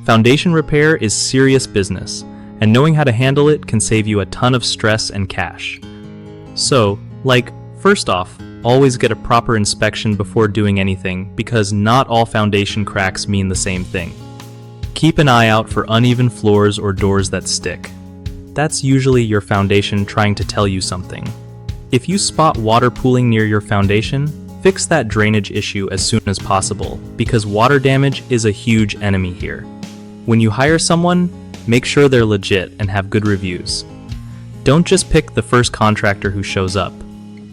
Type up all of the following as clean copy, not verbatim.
Foundation repair is serious business, and knowing how to handle it can save you a ton of stress and cash. So, first off, always get a proper inspection before doing anything because not all foundation cracks mean the same thing. Keep an eye out for uneven floors or doors that stick. That's usually your foundation trying to tell you something. If you spot water pooling near your foundation, fix that drainage issue as soon as possible because water damage is a huge enemy here. When you hire someone, make sure they're legit and have good reviews. Don't just pick the first contractor who shows up.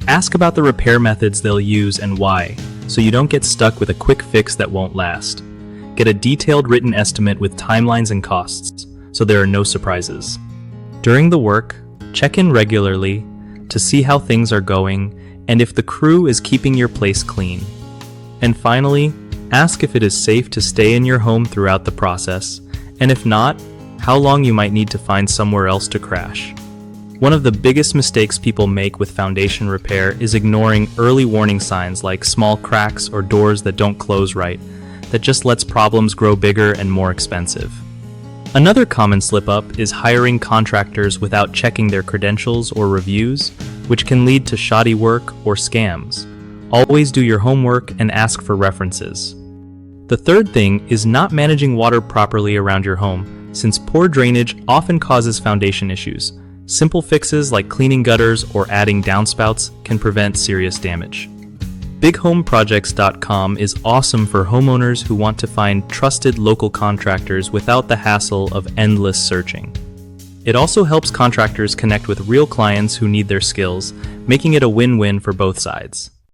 Ask about the repair methods they'll use and why, so you don't get stuck with a quick fix that won't last. Get a detailed written estimate with timelines and costs, so there are no surprises. During the work, check in regularly to see how things are going and if the crew is keeping your place clean. And finally, ask if it is safe to stay in your home throughout the process, and if not, how long you might need to find somewhere else to crash. One of the biggest mistakes people make with foundation repair is ignoring early warning signs like small cracks or doors that don't close right, that just lets problems grow bigger and more expensive. Another common slip-up is hiring contractors without checking their credentials or reviews, which can lead to shoddy work or scams. Always do your homework and ask for references. The third thing is not managing water properly around your home, since poor drainage often causes foundation issues. Simple fixes like cleaning gutters or adding downspouts can prevent serious damage. BigHomeProjects.com is awesome for homeowners who want to find trusted local contractors without the hassle of endless searching. It also helps contractors connect with real clients who need their skills, making it a win-win for both sides.